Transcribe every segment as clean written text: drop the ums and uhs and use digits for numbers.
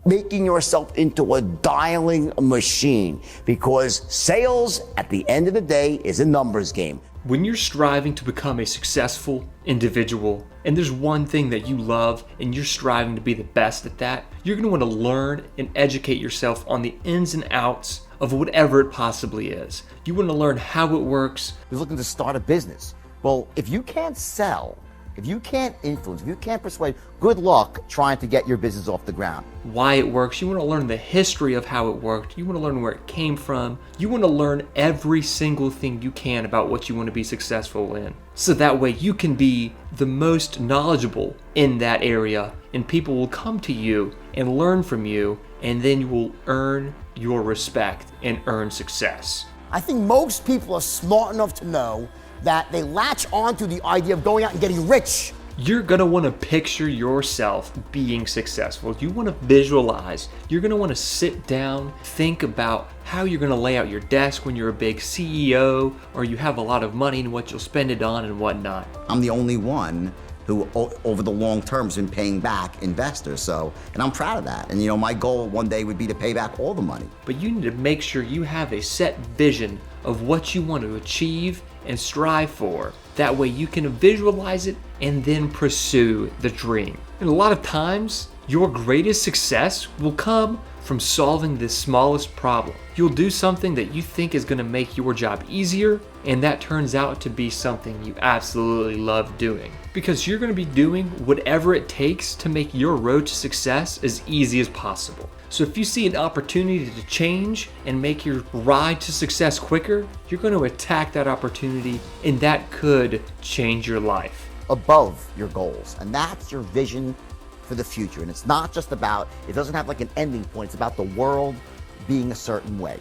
making yourself into a dialing machine, because sales at the end of the day is a numbers game. When you're striving to become a successful individual, and there's one thing that you love and you're striving to be the best at that, you're going to want to learn and educate yourself on the ins and outs of whatever it possibly is. You want to learn how it works. You're looking to start a business. Well, if you can't sell, if you can't influence, if you can't persuade, good luck trying to get your business off the ground. Why it works. You want to learn the history of how it worked. You want to learn where it came from. You want to learn every single thing you can about what you want to be successful in. So that way you can be the most knowledgeable in that area, and people will come to you and learn from you, and then you will earn your respect and earn success. I think most people are smart enough to know that they latch onto the idea of going out and getting rich. You're gonna wanna picture yourself being successful. You wanna visualize. You're gonna wanna sit down, think about how you're gonna lay out your desk when you're a big CEO or you have a lot of money and what you'll spend it on and whatnot. I'm the only one who over the long term has been paying back investors, and I'm proud of that. And my goal one day would be to pay back all the money. But you need to make sure you have a set vision of what you want to achieve and strive for. That way you can visualize it and then pursue the dream. And a lot of times, your greatest success will come from solving the smallest problem. You'll do something that you think is going to make your job easier, and that turns out to be something you absolutely love doing. Because you're going to be doing whatever it takes to make your road to success as easy as possible. So if you see an opportunity to change and make your ride to success quicker, you're going to attack that opportunity, and that could change your life. Above your goals, and that's your vision for the future. And it's not just about, it doesn't have like an ending point, it's about the world being a certain way.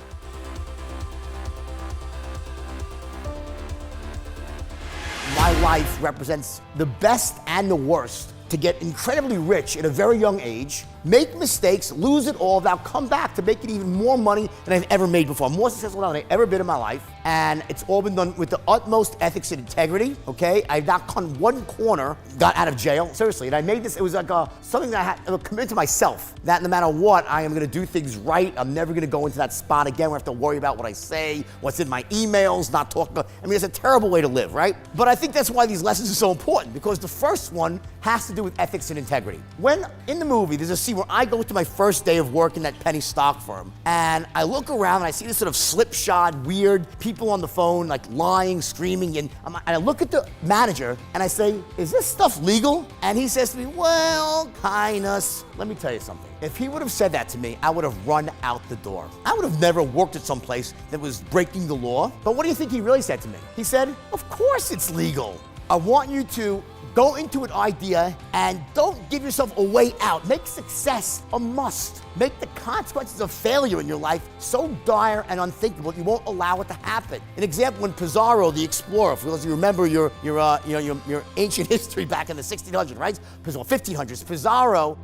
My life represents the best and the worst. To get incredibly rich at a very young age, make mistakes, lose it all, now come back to make it even more money than I've ever made before. More successful than I've ever been in my life. And it's all been done with the utmost ethics and integrity, okay? I've not cut one corner, got out of jail, seriously. And I made this, it was like something that I had to commit to myself, that no matter what, I am gonna do things right. I'm never gonna go into that spot again where I have to worry about what I say, what's in my emails, not talking. I mean, it's a terrible way to live, right? But I think that's why these lessons are so important, because the first one has to do with ethics and integrity. When in the movie, there's a scene where I go to my first day of work in that penny stock firm, and I look around and I see this sort of slipshod, weird people on the phone, like lying, screaming, and I look at the manager and I say, is this stuff legal? And he says to me, well, kindness. Let me tell you something. If he would have said that to me, I would have run out the door. I would have never worked at some place that was breaking the law. But what do you think he really said to me? He said, of course it's legal. I want you to go into an idea and don't give yourself a way out. Make success a must. Make the consequences of failure in your life so dire and unthinkable you won't allow it to happen. An example, when Pizarro, the explorer, for those of you remember your ancient history back in the 1600s, right? 1500s, Pizarro.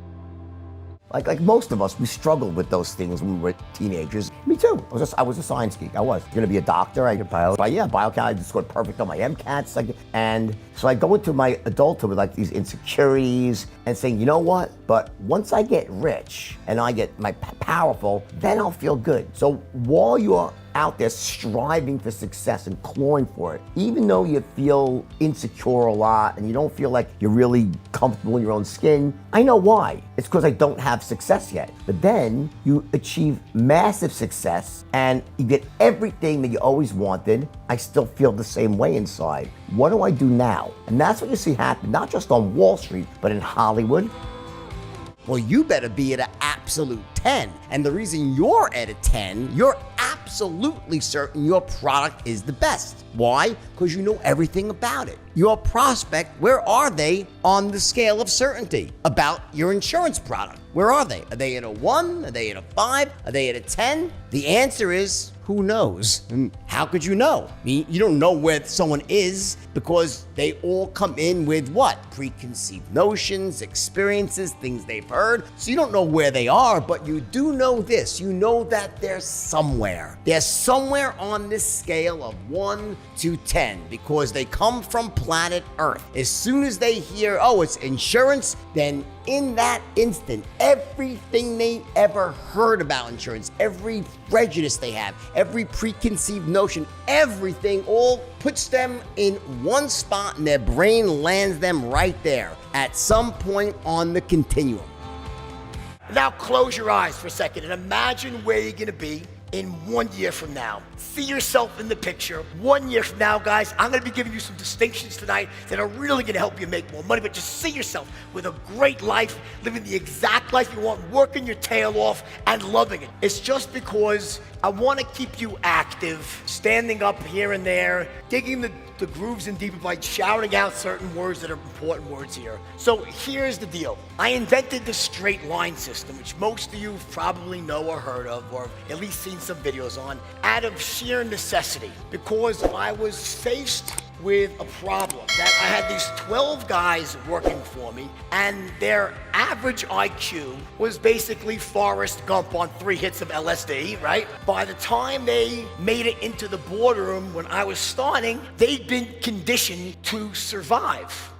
Like most of us, we struggled with those things when we were teenagers. Me too. I was a science geek. I was going to be a doctor. I could biochem. I just scored perfect on my MCATs. And so I go into my adulthood with like these insecurities and saying, you know what? But once I get rich and I get powerful, then I'll feel good. So while you're out there striving for success and clawing for it, even though you feel insecure a lot and you don't feel like you're really comfortable in your own skin, I know why. It's because I don't have success yet. But then you achieve massive success and you get everything that you always wanted. I still feel the same way inside. What do I do now? And that's what you see happen, not just on Wall Street, but in Hollywood. Well, you better be at an absolute 10. And the reason you're at a 10, you're absolutely certain your product is the best. Why? Because you know everything about it. Your prospect, where are they on the scale of certainty about your insurance product? Where are they? Are they at a 1? Are they at a 5? Are they at a 10? The answer is, who knows? And how could you know? I mean, you don't know where someone is because they all come in with what? Preconceived notions, experiences, things they've heard. So you don't know where they are, but you do know this. You know that they're somewhere. They're somewhere on this scale of 1 to 10 because they come from planet Earth. As soon as they hear, oh, it's insurance, then in that instant, everything they ever heard about insurance, every prejudice they have, every preconceived notion, everything all puts them in one spot and their brain lands them right there at some point on the continuum. Now close your eyes for a second and imagine where you're gonna be in 1 year from now. See yourself in the picture. 1 year from now, guys, I'm gonna be giving you some distinctions tonight that are really gonna help you make more money, but just see yourself with a great life, living the exact life you want, working your tail off and loving it. It's just because I wanna keep you active, standing up here and there, digging the grooves in deeper by shouting out certain words that are important words here. So here's the deal. I invented the straight line system, which most of you probably know or heard of, or at least seen some videos on, out of sheer necessity, because I was faced with a problem that I had these 12 guys working for me, and their average IQ was basically Forrest Gump on 3 hits of LSD, right? By the time they made it into the boardroom when I was starting, they'd been conditioned to survive.